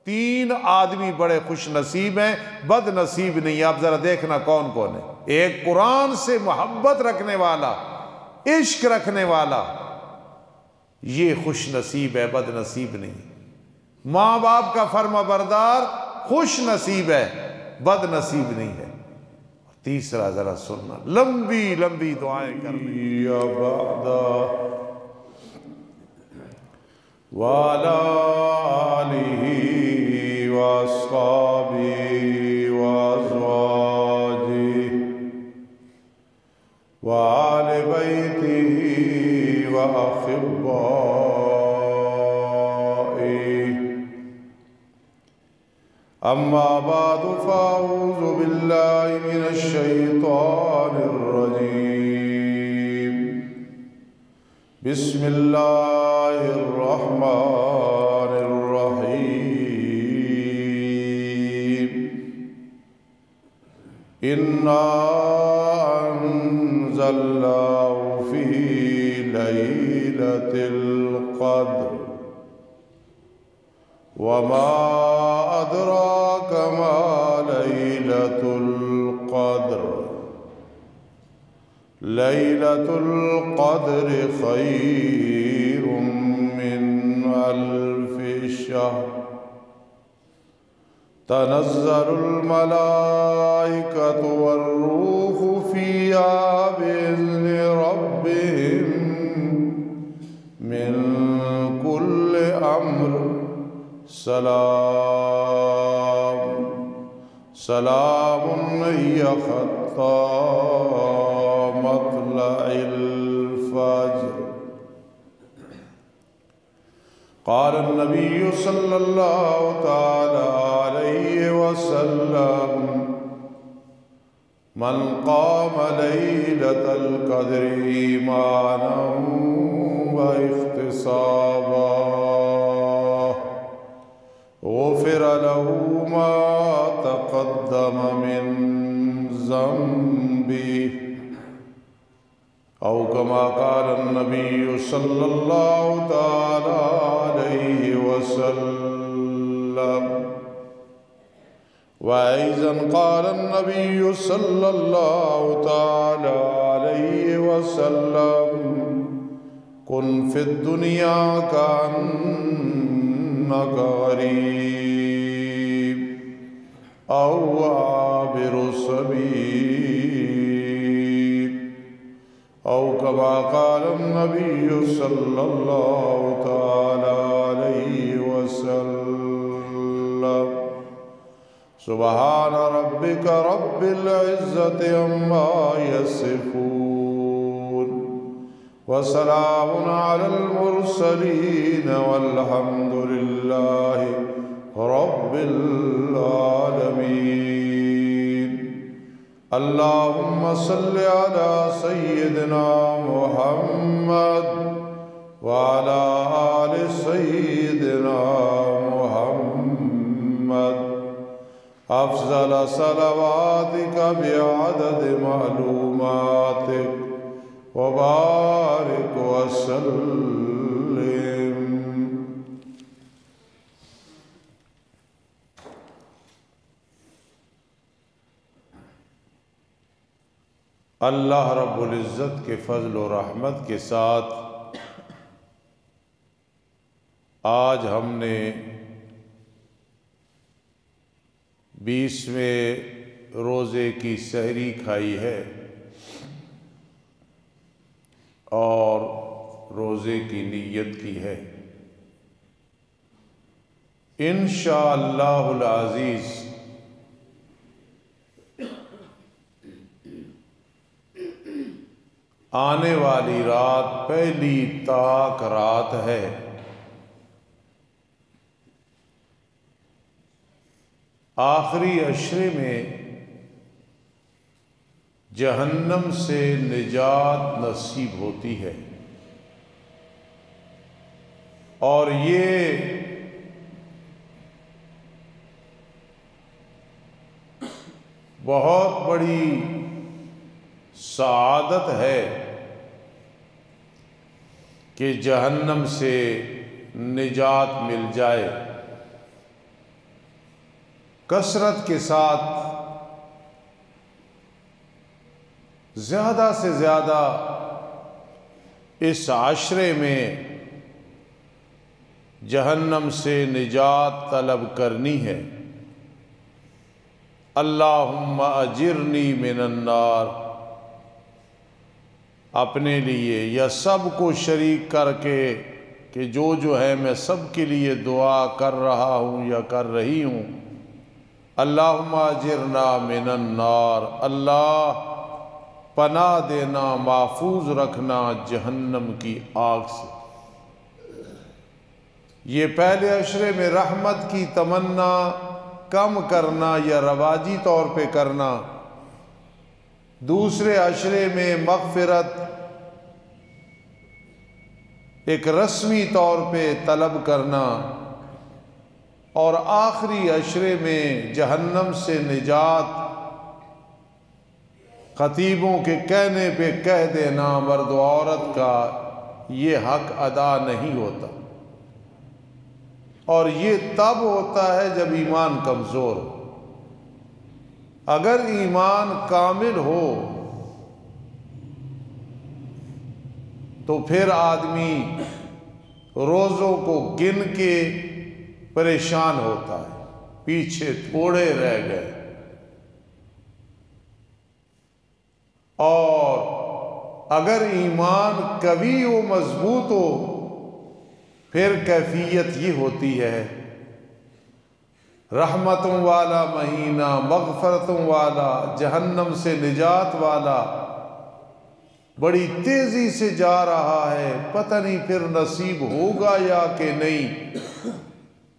3 آدمی بڑے خوش نصیب ہیں، بد نصیب نہیں۔ آپ ذرا دیکھنا کون کون ہے۔ ایک قرآن سے محبت رکھنے والا، عشق رکھنے والا، یہ خوش نصیب ہے، بد نصیب نہیں۔ ماں باپ کا فرما بردار خوش نصیب ہے، بد نصیب نہیں ہے۔ تیسرا ذرا سننا، لمبی لمبی دعائیں کرنی۔ یا بعد وعلى آله وأصحابه وأزواجه وآل بيته وأحبائه، أما بعد فأعوذ بالله من الشيطان الرجيم، بسم الله الرحمن الرحيم، إنا أنزلناه في ليلة القدر، وما أدراك ما ليلة القدر، ليلة القدر خير من 1000 شهر، تنزل الملائكة والروح فيها بإذن ربهم من كل أمر، سلام سلام هي حتى مطلع الفجر۔ قال النبي صلى الله تعالى عليه وسلم، من قام ليلة القدر إيمانا واحتسابا غفر له ما تقدم من ذنبه، أو كما قال النبي صلى الله تعالى عليه وسلم۔ وأيضا قال النبي صلى الله تعالى عليه وسلم، كن في الدنيا كأنك غريب أو عابر سبيل، أو كما قال النبي صلى الله تعالى عليه وسلم۔ سبحان ربك رب العزة عما يصفون، وسلام على المرسلين، والحمد لله رب العالمين۔ اللهم صل على سيدنا محمد وعلى آل سيدنا محمد، أفضل صلواتك بعدد معلوماتك، وبارك وسلم۔ اللہ رب العزت کے فضل و رحمت کے ساتھ آج ہم نے 20ویں روزے کی سحری کھائی ہے، اور روزے کی نیت کی ہے۔ انشاءاللہ العزیز آنے والی رات پہلی طاق رات ہے، آخری عشرے میں جہنم سے نجات نصیب ہوتی ہے، اور یہ بہت بڑی سعادت ہے کہ جہنم سے نجات مل جائے۔ کثرت کے ساتھ زیادہ سے زیادہ اس عشرے میں جہنم سے نجات طلب کرنی ہے۔ اللہم اجرنی من النار، اپنے لیے یا سب کو شریک کر کے کہ جو ہے میں سب کے لیے دعا کر رہا ہوں یا کر رہی ہوں۔ اللہم اجرنا من النار، اللہ پناہ دینا، محفوظ رکھنا جہنم کی آگ سے۔ یہ پہلے عشرے میں رحمت کی تمنا کم کرنا یا رواجی طور پہ کرنا، دوسرے عشرے میں مغفرت ایک رسمی طور پہ طلب کرنا، اور آخری عشرے میں جہنم سے نجات خطیبوں کے کہنے پہ کہہ دینا مرد و عورت کا یہ حق ادا نہیں ہوتا، اور یہ تب ہوتا ہے جب ایمان کمزور ہو۔ اگر ایمان کامل ہو تو پھر آدمی روزوں کو گن کے پریشان ہوتا ہے، پیچھے تھوڑے رہ گئے، اور اگر ایمان قوی و مضبوط ہو پھر کیفیت یہ ہوتی ہے رحمتوں والا مہینہ، مغفرتوں والا، جہنم سے نجات والا، بڑی تیزی سے جا رہا ہے، پتہ نہیں پھر نصیب ہوگا یا کہ نہیں۔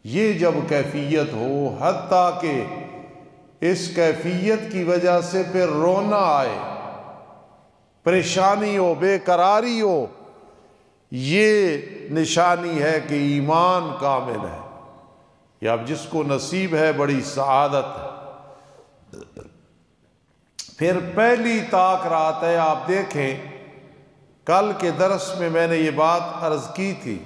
یہ جب کیفیت ہو، حتیٰ کہ اس کیفیت کی وجہ سے پھر رونا آئے، پریشانی ہو، بے قراری ہو، یہ نشانی ہے کہ ایمان کامل ہے۔ یا اب جس کو نصیب ہے بڑی سعادت ہے۔ پھر پہلی طاق رات ہے، آپ دیکھیں کل کے درس میں میں نے یہ بات عرض کی تھی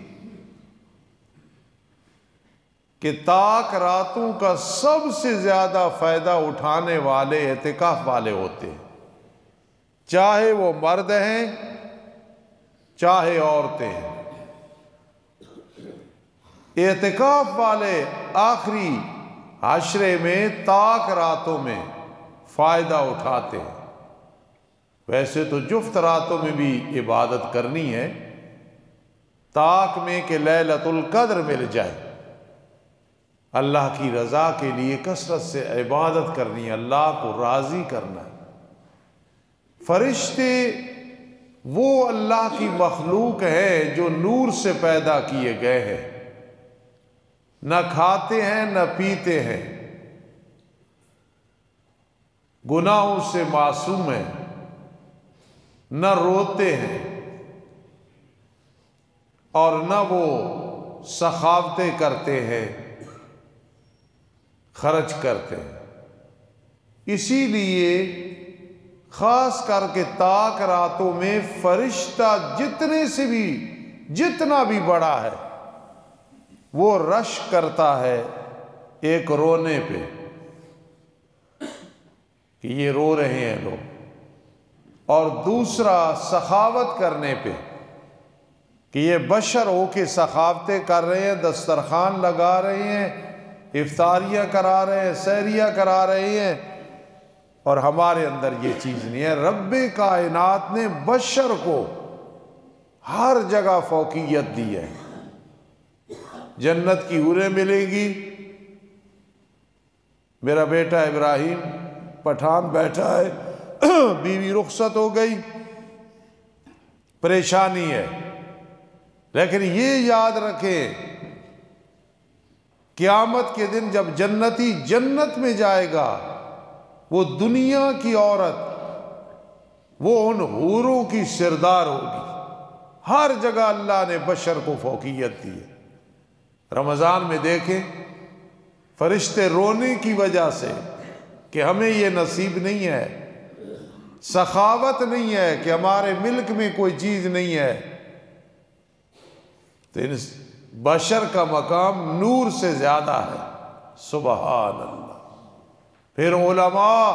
کہ طاق راتوں کا سب سے زیادہ فائدہ اٹھانے والے اعتکاف والے ہوتے ہیں، چاہے وہ مرد ہیں چاہے عورتیں ہیں۔ اعتکاف والے آخری عشرے میں طاق راتوں میں فائدہ اٹھاتے ہیں۔ ویسے تو جفت راتوں میں بھی عبادت کرنی ہے، طاق میں کہ لیلۃ القدر مل جائے، اللہ کی رضا کے لیے کثرت سے عبادت کرنی ہے، اللہ کو راضی کرنا ہے۔ فرشتے وہ اللہ کی مخلوق ہیں جو نور سے پیدا کیے گئے ہیں، نہ کھاتے ہیں نہ پیتے ہیں، گناہوں سے معصوم ہیں، نہ روتے ہیں اور نہ وہ سخاوتیں کرتے ہیں، خرچ کرتے ہیں۔ اسی لیے خاص کر کے طاق راتوں میں فرشتہ جتنے سے بھی جتنا بھی بڑا ہے وہ رش کرتا ہے ایک رونے پہ کہ یہ رو رہے ہیں لوگ، اور دوسرا سخاوت کرنے پہ کہ یہ بشر ہو کے سخاوتیں کر رہے ہیں، دسترخوان لگا رہے ہیں، افطاریاں کرا رہے ہیں، سحریاں کرا رہے ہیں، اور ہمارے اندر یہ چیز نہیں ہے۔ رب کائنات نے بشر کو ہر جگہ فوقیت دی ہے۔ جنت کی حوریں ملیں گی، میرا بیٹا ابراہیم پٹھان بیٹھا ہے، بیوی رخصت ہو گئی، پریشانی ہے، لیکن یہ یاد رکھیں قیامت کے دن جب جنتی جنت میں جائے گا، وہ دنیا کی عورت وہ ان حوروں کی سردار ہوگی۔ ہر جگہ اللہ نے بشر کو فوقیت دی ہے۔ رمضان میں دیکھیں فرشتے رونے کی وجہ سے کہ ہمیں یہ نصیب نہیں ہے، سخاوت نہیں ہے کہ ہمارے ملک میں کوئی چیز نہیں ہے، تو بشر کا مقام نور سے زیادہ ہے۔ سبحان اللہ۔ پھر علماء،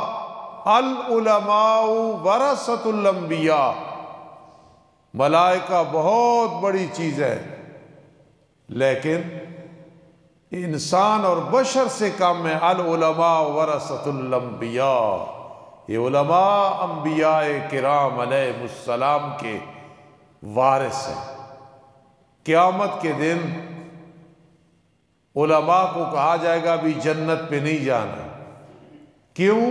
العلماء ورثۃ الانبیاء، ملائکہ بہت بڑی چیز ہے، لیکن انسان اور بشر سے کم ہے۔ العلماء ورثۃ الانبیاء، یہ علماء انبیاء کرام علیہ السلام کے وارث ہیں۔ قیامت کے دن علماء کو کہا جائے گا بھی جنت پہ نہیں جانا، کیوں؟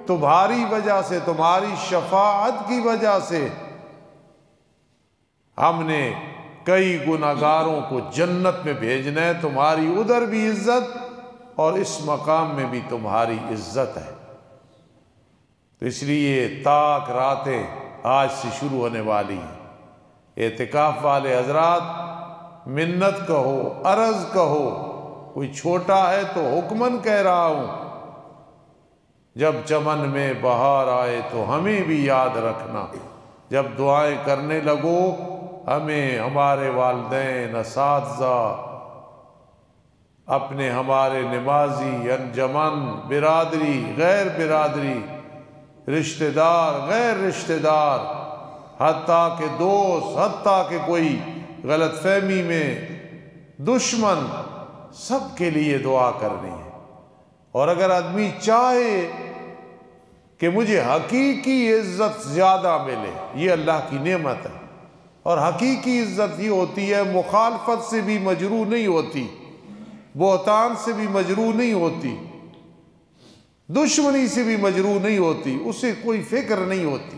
تمہاری وجہ سے، تمہاری شفاعت کی وجہ سے ہم نے کئی گناہگاروں کو جنت میں بھیجنا ہے، تمہاری ادھر بھی عزت اور اس مقام میں بھی تمہاری عزت ہے۔ تو اس لیے تاک راتیں آج سے شروع ہونے والی ہیں۔ اعتکاف والے حضرات، منت کہو، عرض کہو، کوئی چھوٹا ہے تو حکمن کہہ رہا ہوں، جب چمن میں بہار آئے تو ہمیں بھی یاد رکھنا، جب دعائیں کرنے لگو ہمیں ہمارے والدین، اساتذہ، اپنے ہمارے نمازی، انجمن، برادری، غیر برادری، رشتہ دار، غیر رشتہ دار، حتیٰ کہ دوست، حتیٰ کہ کوئی غلط فہمی میں دشمن، سب کے لیے دعا کرنی ہے۔ اور اگر آدمی چاہے کہ مجھے حقیقی عزت زیادہ ملے، یہ اللہ کی نعمت ہے، اور حقیقی عزت یہ ہوتی ہے مخالفت سے بھی مجروح نہیں ہوتی، بہتان سے بھی مجروح نہیں ہوتی، دشمنی سے بھی مجروح نہیں ہوتی، اسے کوئی فکر نہیں ہوتی۔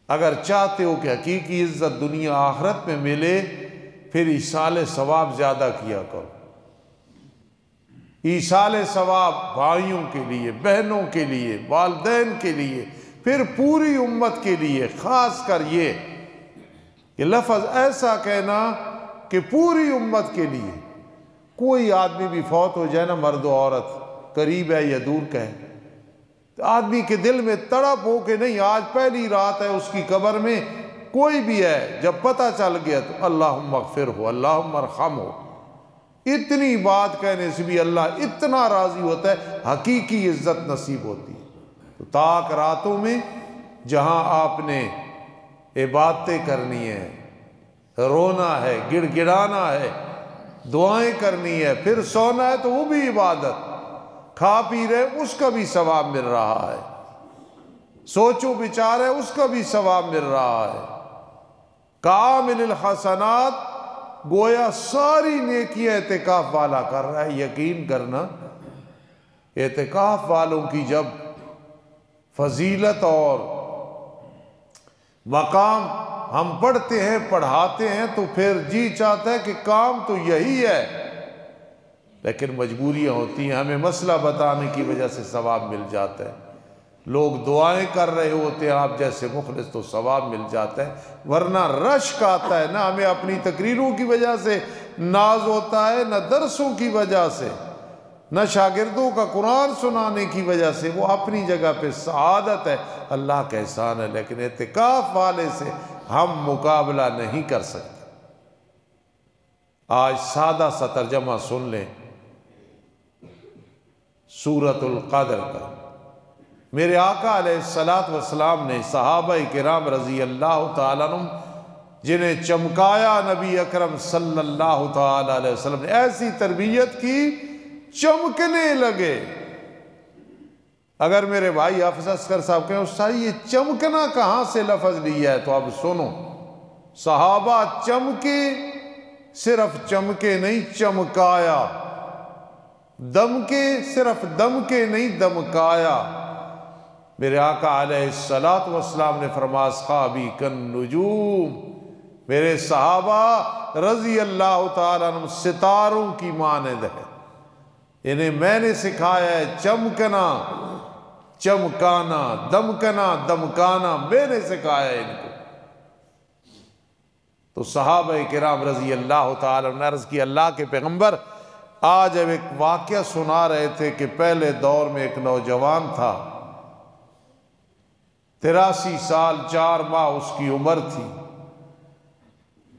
اگر چاہتے ہو کہ حقیقی عزت دنیا آخرت میں ملے، پھر ایصال ثواب زیادہ کیا کرو۔ ایصال ثواب بھائیوں کے لیے، بہنوں کے لیے، والدین کے لیے، پھر پوری امت کے لیے، خاص کر یہ کہ لفظ ایسا کہنا کہ پوری امت کے لیے، کوئی آدمی بھی فوت ہو جائے نا، مرد و عورت، قریب ہے یا دور کا ہے، تو آدمی کے دل میں تڑپ ہو کہ نہیں آج پہلی رات ہے اس کی قبر میں، کوئی بھی ہے، جب پتہ چل گیا تو اللہم اغفر ہو، اللہم ارحم ہو، اتنی بات کہنے سے بھی اللہ اتنا راضی ہوتا ہے، حقیقی عزت نصیب ہوتی ہے۔ تو تاک راتوں میں جہاں آپ نے عبادتیں کرنی ہے، رونا ہے، گڑ گڑانا ہے، دعائیں کرنی ہے، پھر سونا ہے تو وہ بھی عبادت، کھا پی رہے اس کا بھی ثواب مل رہا ہے، سوچو بچار ہے اس کا بھی ثواب مل رہا ہے۔ کامل الحسنات، گویا ساری نیکیاں اعتکاف والا کر رہا ہے۔ یقین کرنا، اعتکاف والوں کی جب فضیلت اور مقام ہم پڑھتے ہیں، پڑھاتے ہیں، تو پھر جی چاہتا ہے کہ کام تو یہی ہے، لیکن مجبوریاں ہوتی ہیں، ہمیں مسئلہ بتانے کی وجہ سے ثواب مل جاتا ہے، لوگ دعائیں کر رہے ہوتے ہیں آپ جیسے مخلص تو ثواب مل جاتا ہے، ورنہ رشک آتا ہے، نہ ہمیں اپنی تقریروں کی وجہ سے ناز ہوتا ہے، نہ درسوں کی وجہ سے، نہ شاگردوں کا قرآن سنانے کی وجہ سے، وہ اپنی جگہ پہ سعادت ہے، اللہ کا احسان ہے، لیکن اعتکاف والے سے ہم مقابلہ نہیں کر سکتے۔ آج سادہ سا ترجمہ سن لیں سورۃ القدر کا۔ میرے آقا علیہ السلام نے صحابہ کرام رضی اللہ تعالیٰ عنہ جنہیں چمکایا نبی اکرم صلی اللہ تعالیٰ علیہ وسلم نے، ایسی تربیت کی چمکنے لگے۔ اگر میرے بھائی حافظ اصغر صاحب کہیں استاد یہ چمکنا کہاں سے لفظ لیا ہے، تو اب سنو، صحابہ چمکے، صرف چمکے نہیں چمکایا، دمکے، صرف دمکے نہیں دمکایا۔ میرے آقا علیہ السلام نے فرمایا اصحابی کالنجوم، میرے صحابہ رضی اللہ تعالیٰ عنہ ستاروں کی مانند ہے، انہیں میں نے سکھایا ہے چمکنا، چمکانا، دمکنا، دمکانا، میں نے سکھایا ہے ان کو۔ تو صحابہ کرام رضی اللہ تعالیٰ عنہ نے عرض کی اللہ کے پیغمبر، آج اب ایک واقعہ سنا رہے تھے کہ پہلے دور میں ایک نوجوان تھا، 83 سال 4 ماہ اس کی عمر تھی،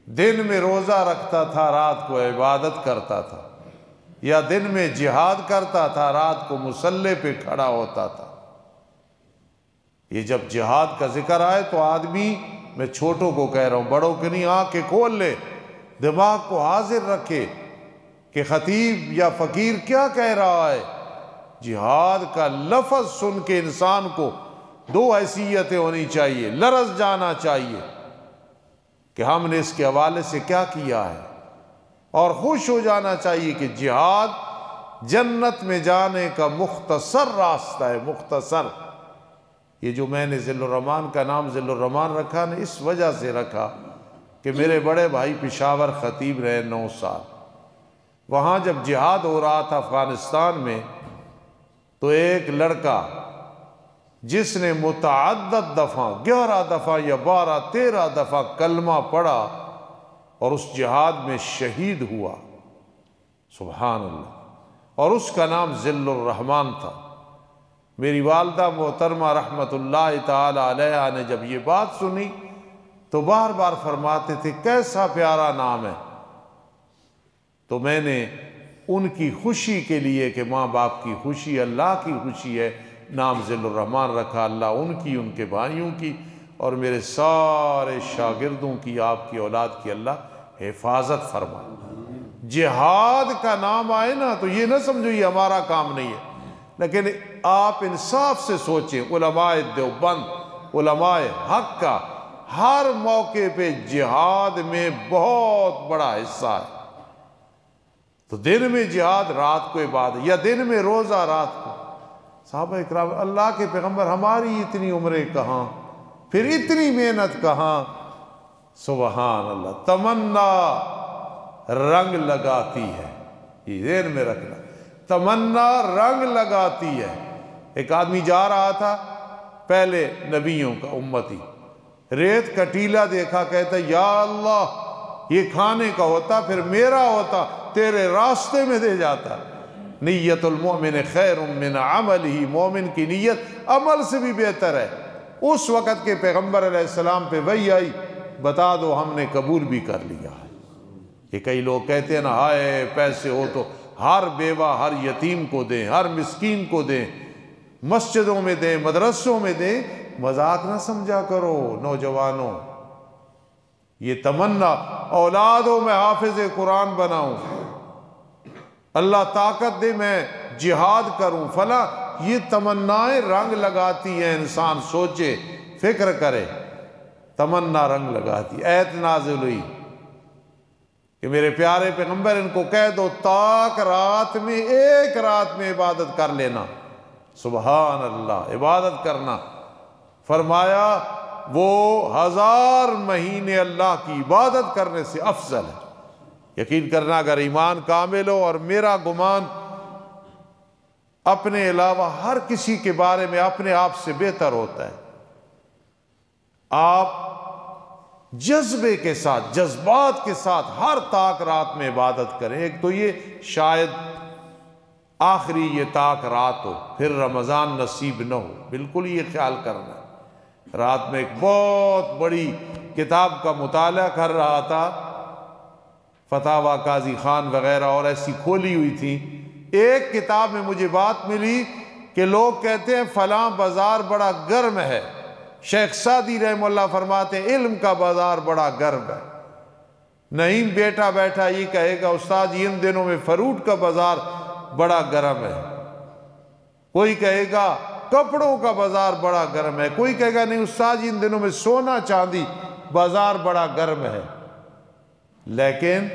دن میں روزہ رکھتا تھا، رات کو عبادت کرتا تھا، یا دن میں جہاد کرتا تھا، رات کو مسلح پہ کھڑا ہوتا تھا۔ یہ جب جہاد کا ذکر آئے تو آدمی، میں چھوٹوں کو کہہ رہا ہوں، بڑوں کے نہیں، آنکھیں کھول لے، دماغ کو حاضر رکھے کہ خطیب یا فقیر کیا کہہ رہا ہے۔ جہاد کا لفظ سن کے انسان کو دو حیثیتیں ہونی چاہیے، لرز جانا چاہیے کہ ہم نے اس کے حوالے سے کیا کیا ہے، اور خوش ہو جانا چاہیے کہ جہاد جنت میں جانے کا مختصر راستہ ہے، مختصر۔ یہ جو میں نے ذل الرحمان کا نام ذل الرحمان رکھا نے، اس وجہ سے رکھا کہ میرے بڑے بھائی پشاور خطیب رہے 9 سال۔ وہاں جب جہاد ہو رہا تھا افغانستان میں، تو ایک لڑکا جس نے متعدد دفعہ 11 دفعہ یا 12 13 دفعہ کلمہ پڑھا اور اس جہاد میں شہید ہوا، سبحان اللہ، اور اس کا نام ذل الرحمان تھا۔ میری والدہ محترمہ رحمت اللہ تعالی علیہا نے جب یہ بات سنی تو بار بار فرماتے تھے کیسا پیارا نام ہے۔ تو میں نے ان کی خوشی کے لیے کہ ماں باپ کی خوشی اللہ کی خوشی ہے، نام ذل الرحمان رکھا۔ اللہ ان کی، ان کے بھائیوں کی اور میرے سارے شاگردوں کی، آپ کی اولاد کی اللہ حفاظت فرمائے۔ جہاد کا نام آئے نا تو یہ نہ سمجھو یہ ہمارا کام نہیں ہے، لیکن آپ انصاف سے سوچیں، علماء دیوبند، علماء حق کا ہر موقع پہ جہاد میں بہت بڑا حصہ ہے۔ تو دن میں جہاد، رات کو عبادت، یا دن میں روزہ، رات کو۔ صحابہ اکرام، اللہ کے پیغمبر، ہماری اتنی عمریں کہاں، پھر اتنی محنت کہاں، سبحان اللہ۔ تمنا رنگ لگاتی ہے، یہ ذہن میں رکھنا، تمنا رنگ لگاتی ہے۔ ایک آدمی جا رہا تھا، پہلے نبیوں کا امتی، ریت کا ٹیلا دیکھا، کہتا یا اللہ یہ کھانے کا ہوتا پھر میرا ہوتا، تیرے راستے میں دے جاتا۔ نیت المؤمن خیر من عملہ، مومن کی نیت عمل سے بھی بہتر ہے۔ اس وقت کے پیغمبر علیہ السلام پہ وحی آئی، بتا دو ہم نے قبول بھی کر لیا ہے۔ کہ کئی لوگ کہتے ہیں نا، ہائے پیسے ہو تو ہر بیوہ ہر یتیم کو دیں، ہر مسکین کو دیں، مسجدوں میں دیں، مدرسوں میں دیں۔ مذاق نہ سمجھا کرو نوجوانوں، یہ تمنا اولاد ہو میں حافظ قرآن بناؤں، اللہ طاقت دے میں جہاد کروں فلاں، یہ تمنائیں رنگ لگاتی ہیں۔ انسان سوچے، فکر کرے، تمنا رنگ لگاتی۔ ایت نازل ہوئی کہ میرے پیارے پیغمبر ان کو کہہ دو تاک رات میں، ایک رات میں عبادت کر لینا۔ سبحان اللہ، عبادت کرنا، فرمایا وہ 1000 مہینے اللہ کی عبادت کرنے سے افضل ہے۔ یقین کرنا اگر ایمان کامل ہو، اور میرا گمان اپنے علاوہ ہر کسی کے بارے میں اپنے آپ سے بہتر ہوتا ہے، آپ جذبے کے ساتھ، جذبات کے ساتھ ہر طاق رات میں عبادت کریں۔ ایک تو یہ شاید آخری یہ طاق رات ہو، پھر رمضان نصیب نہ ہو، بالکل یہ خیال کرنا ہے۔ رات میں ایک بہت بڑی کتاب کا مطالعہ کر رہا تھا، فتاوی قاضی خان وغیرہ اور ایسی کھولی ہوئی تھی۔ ایک کتاب میں مجھے بات ملی کہ لوگ کہتے ہیں فلاں بازار بڑا گرم ہے، شیخ سعدی رحم اللہ فرماتے ہیں علم کا بازار بڑا گرم ہے۔ نہیں بیٹا بیٹھا یہ کہے گا استاد جی ان دنوں میں فروٹ کا بازار بڑا گرم ہے، کوئی کہے گا کپڑوں کا بازار بڑا گرم ہے، کوئی کہے گا نہیں استاد جی ان دنوں میں سونا چاندی بازار بڑا گرم ہے۔ لیکن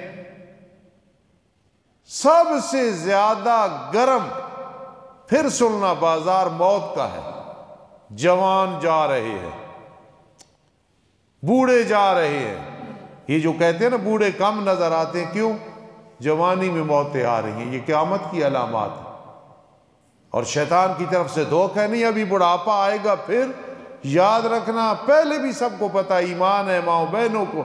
سب سے زیادہ گرم پھر سننا بازار موت کا ہے۔ جوان جا رہے ہیں، بوڑھے جا رہے ہیں۔ یہ جو کہتے ہیں نا بوڑھے کم نظر آتے ہیں، کیوں؟ جوانی میں موتیں آ رہی ہیں، یہ قیامت کی علامات ہے۔ اور شیطان کی طرف سے دھوکہ نہیں، ابھی بڑھاپا آئے گا۔ پھر یاد رکھنا، پہلے بھی سب کو پتہ، ایمان ہے ماؤں بہنوں کو،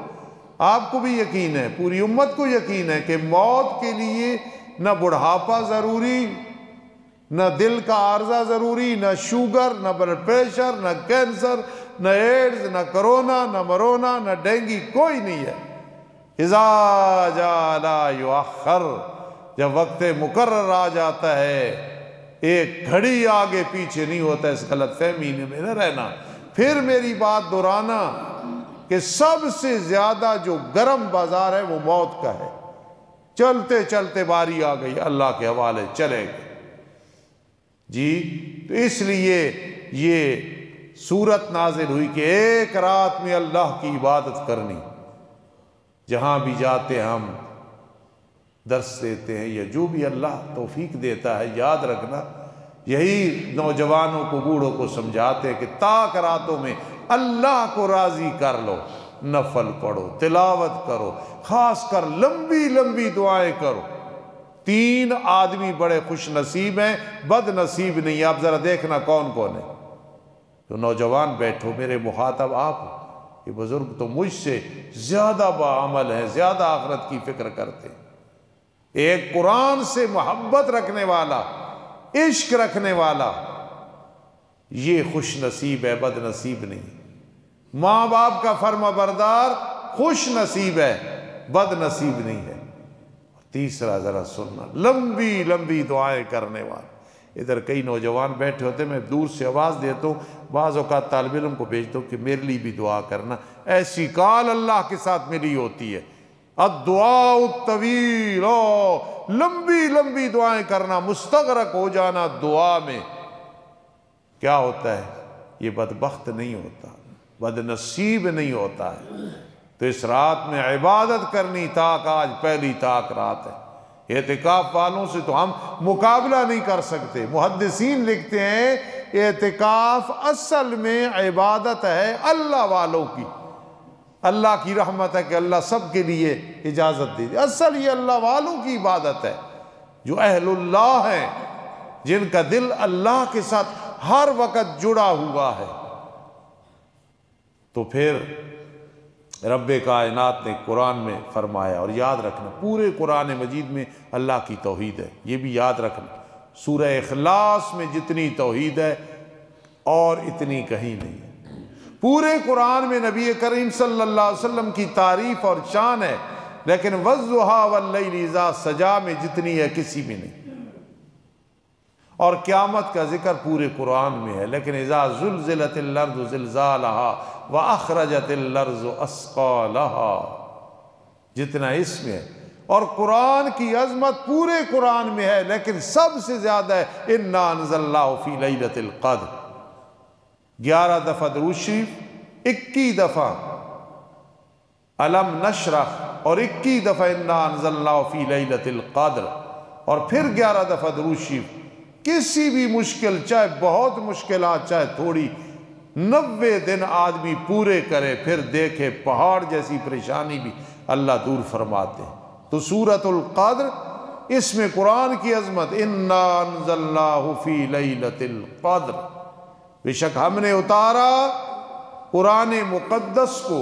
آپ کو بھی یقین ہے، پوری امت کو یقین ہے کہ موت کے لیے نہ بڑھاپا ضروری، نہ دل کا عارضہ ضروری، نہ شوگر، نہ بلڈ پریشر، نہ کینسر، نہ ایڈز، نہ کرونا، نہ مرونا، نہ ڈینگی، کوئی نہیں ہے۔ اذا جاء لا یؤخر، جب وقت مقرر آ جاتا ہے ایک گھڑی آگے پیچھے نہیں ہوتا، اس غلط فہمی میں نہ رہنا۔ پھر میری بات دہرانا کہ سب سے زیادہ جو گرم بازار ہے وہ موت کا ہے۔ چلتے چلتے باری آ گئی، اللہ کے حوالے چلے گئے جی۔ تو اس لیے یہ سورت نازل ہوئی کہ ایک رات میں اللہ کی عبادت کرنی، جہاں بھی جاتے ہم درس دیتے ہیں یا جو بھی اللہ توفیق دیتا ہے، یاد رکھنا یہی نوجوانوں کو بوڑھوں کو سمجھاتے ہیں کہ تاک راتوں میں اللہ کو راضی کر لو، نفل پڑھو، تلاوت کرو، خاص کر لمبی لمبی دعائیں کرو۔ 3 آدمی بڑے خوش نصیب ہیں، بد نصیب نہیں۔ آپ ذرا دیکھنا کون کون ہے۔ تو نوجوان بیٹھو، میرے مخاطب آپ ہو، یہ بزرگ تو مجھ سے زیادہ باعمل ہیں، زیادہ آخرت کی فکر کرتے ہیں۔ ایک قرآن سے محبت رکھنے والا، عشق رکھنے والا، یہ خوش نصیب ہے، بد نصیب نہیں۔ ماں باپ کا فرما بردار خوش نصیب ہے، بد نصیب نہیں ہے۔ تیسرا ذرا سننا، لمبی لمبی دعائیں کرنے والا۔ ادھر کئی نوجوان بیٹھے ہوتے ہیں، میں دور سے آواز دیتا ہوں، بعض اوقات طالب علم کو بھیجتا ہوں کہ میرے لیے بھی دعا کرنا۔ ایسی کال اللہ کے ساتھ ملی ہوتی ہے، الدعاء الطویل، لمبی لمبی دعائیں کرنا، مستغرق ہو جانا دعا میں۔ کیا ہوتا ہے؟ یہ بدبخت نہیں ہوتا، بد نصیب نہیں ہوتا ہے۔ تو اس رات میں عبادت کرنی، تاک آج پہلی تاک رات ہے۔ اعتکاف والوں سے تو ہم مقابلہ نہیں کر سکتے۔ محدثین لکھتے ہیں اعتکاف اصل میں عبادت ہے اللہ والوں کی۔ اللہ کی رحمت ہے کہ اللہ سب کے لیے اجازت دے دی، اصل یہ اللہ والوں کی عبادت ہے، جو اہل اللہ ہیں، جن کا دل اللہ کے ساتھ ہر وقت جڑا ہوا ہے۔ تو پھر رب کائنات نے قرآن میں فرمایا، اور یاد رکھنا پورے قرآن مجید میں اللہ کی توحید ہے، یہ بھی یاد رکھنا۔ سورہ اخلاص میں جتنی توحید ہے اور اتنی کہیں نہیں ہے۔ پورے قرآن میں نبی کریم صلی اللہ علیہ وسلم کی تعریف اور شان ہے، لیکن وَالضُّحَىٰ وَاللَّيْلِ إِذَا سَجَىٰ میں جتنی ہے کسی میں نہیں۔ اور قیامت کا ذکر پورے قرآن میں ہے، لیکن اذا زلزلت الارض زلزالها واخرجت الارض اثقالها جتنا اس میں ہے۔ اور قرآن کی عظمت پورے قرآن میں ہے، لیکن سب سے زیادہ ہے انا انزلناہ فی لیلۃ القدر۔ 11 دفعہ درود شریف، 21 دفعہ الم نشرح، اور 21 دفعہ انا انزلناہ فی لیلۃ القدر، اور پھر 11 دفعہ درود شریف۔ کسی بھی مشکل، چاہے بہت مشکلات چاہے تھوڑی، 90 دن آدمی پورے کرے، پھر دیکھے پہاڑ جیسی پریشانی بھی اللہ دور فرماتے ہیں۔ تو سورۃ القدر، اس میں قرآن کی عظمت، انا انزلناہ فی لیلۃ القدر، بے شک ہم نے اتارا قرآن مقدس کو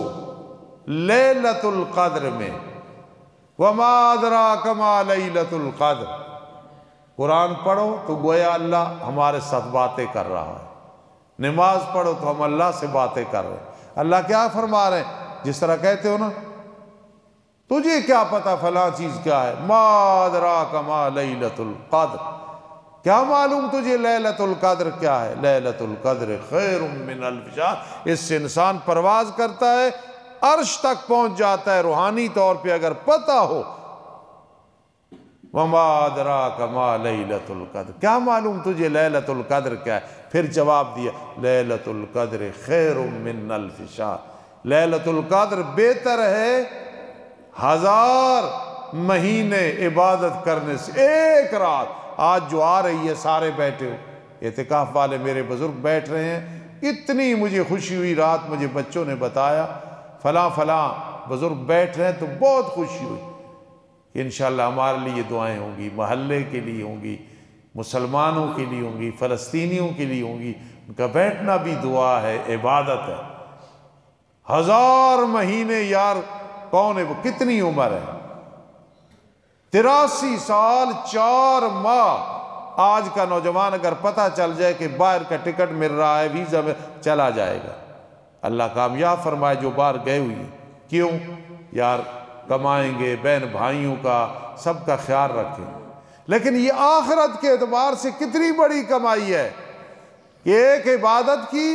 لیلۃ القدر میں۔ وما ادراک ما لیلۃ القدر، قرآن پڑھو تو گویا اللہ ہمارے ساتھ باتیں کر رہا ہے، نماز پڑھو تو ہم اللہ سے باتیں کر رہے ہیں۔ اللہ کیا فرما رہے ہیں؟ جس طرح کہتے ہو نا، تجھے کیا پتا فلاں چیز کیا ہے، ما ادراک ما لیلۃ القدر، کیا معلوم تجھے لیلۃ القدر کیا ہے؟ لیلۃ القدر خیر من الف شہر، اس سے انسان پرواز کرتا ہے، عرش تک پہنچ جاتا ہے روحانی طور پہ اگر پتہ ہو۔ وما ادراک ما لیلۃ القدر، کیا معلوم تجھے لیلۃ القدر کیا ہے؟ پھر جواب دیا لیلۃ القدر خیر من الف شہر، لیلۃ القدر بہتر ہے 1000 مہینے عبادت کرنے سے۔ ایک رات آج جو آ رہی ہے، سارے بیٹھے ہو، اعتکاف والے میرے بزرگ بیٹھ رہے ہیں، اتنی مجھے خوشی ہوئی، رات مجھے بچوں نے بتایا فلاں فلاں بزرگ بیٹھ رہے ہیں، تو بہت خوشی ہوئی۔ انشاءاللہ ہمارے لیے دعائیں ہوں گی، محلے کے لیے ہوں گی، مسلمانوں کے لیے ہوں گی، فلسطینیوں کے لیے ہوں گی، ان کا بیٹھنا بھی دعا ہے، عبادت ہے۔ 1000 مہینے یار کون ہے وہ؟ کتنی عمر ہے؟ 83 سال 4 ماہ۔ آج کا نوجوان اگر پتہ چل جائے کہ باہر کا ٹکٹ مل رہا ہے، ویزا میں چلا جائے گا۔ اللہ کامیاب فرمائے جو باہر گئے ہوئی ہیں۔ کیوں؟ یار کمائیں گے، بہن بھائیوں کا سب کا خیال رکھیں۔ لیکن یہ آخرت کے اعتبار سے کتنی بڑی کمائی ہے کہ ایک عبادت کی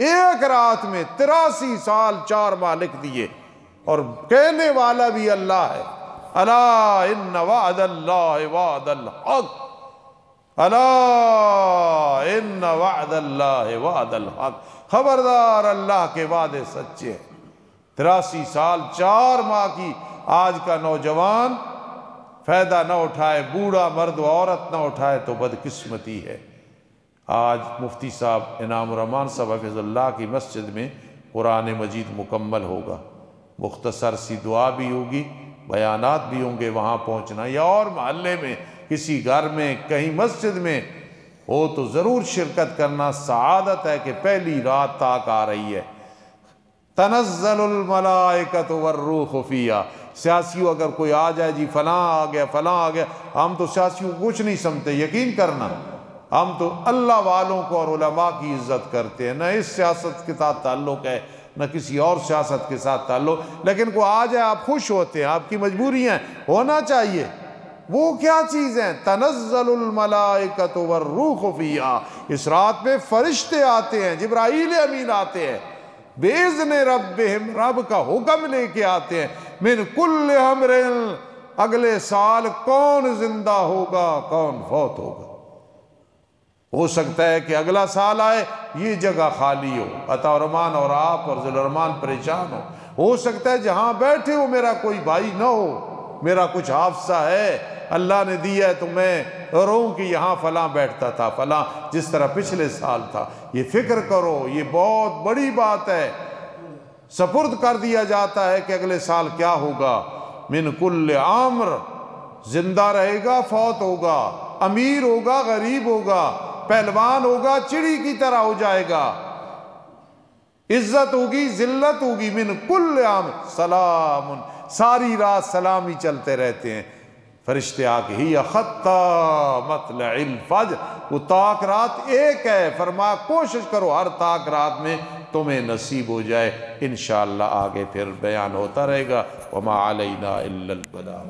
ایک رات میں 83 سال 4 ماہ لکھ دیے، اور کہنے والا بھی اللہ ہے۔ الا ان وعد اللہ وعد الحق، الا ان وعد اللہ وعد الحق، خبردار اللہ کے وعدے سچے ہیں۔ 83 سال 4 ماہ کی آج کا نوجوان فائدہ نہ اٹھائے، بوڑھا مرد و عورت نہ اٹھائے تو بدقسمتی ہے۔ آج مفتی صاحب انعام الرحمان صاحب حفظ اللہ کی مسجد میں قرآن مجید مکمل ہوگا، مختصر سی دعا بھی ہوگی، بیانات بھی ہوں گے۔ وہاں پہنچنا یا اور محلے میں کسی گھر میں کہیں مسجد میں ہو تو ضرور شرکت کرنا، سعادت ہے کہ پہلی رات تاک آ رہی ہے۔ تنزل الملائکۃ والروح فیہا، سیاسیوں اگر کوئی آ جائے جی فلاں آ گیا فلاں آ گیا، ہم تو سیاسیوں کو کچھ نہیں سمجھتے، یقین کرنا ہم تو اللہ والوں کو اور علماء کی عزت کرتے ہیں، نہ اس سیاست کے ساتھ تعلق ہے نہ کسی اور سیاست کے ساتھ تعلق، لیکن کوئی آ جائے آپ خوش ہوتے ہیں، آپ کی مجبوری ہیں، ہونا چاہیے۔ وہ کیا چیز ہیں؟ تنزل الملائکۃ والروح فیہا، اس رات میں فرشتے آتے ہیں، جبرائیل امین آتے ہیں، بِإِذْنِ رَبِّهِمْ، رب کا حکم لے کے آتے ہیں، من کل امر، اگلے سال کون زندہ ہوگا کون فوت ہوگا۔ ہو سکتا ہے کہ اگلا سال آئے یہ جگہ خالی ہو، عطا الرحمان اور آپ اور ذی الرحمان پریشان ہو سکتا ہے جہاں بیٹھے ہو میرا کوئی بھائی نہ ہو، میرا کچھ حافظہ ہے اللہ نے دیا ہے تو میں رہوں کہ یہاں فلاں بیٹھتا تھا، فلاں جس طرح پچھلے سال تھا۔ یہ فکر کرو، یہ بہت بڑی بات ہے، سپرد کر دیا جاتا ہے کہ اگلے سال کیا ہوگا۔ من کل عامر، زندہ رہے گا فوت ہوگا، امیر ہوگا غریب ہوگا، پہلوان ہوگا چڑی کی طرح ہو جائے گا، عزت ہوگی ذلت ہوگی۔ من کل عامر سلام، ساری رات سلام ہی چلتے رہتے ہیں۔ فرشتے آ کے ہی خطہ مطلع الفجر، وہ تاک رات ایک ہے، فرما کوشش کرو ہر تاک رات میں تمہیں نصیب ہو جائے۔ انشاءاللہ آگے پھر بیان ہوتا رہے گا۔ وما علینا الا البلاغ۔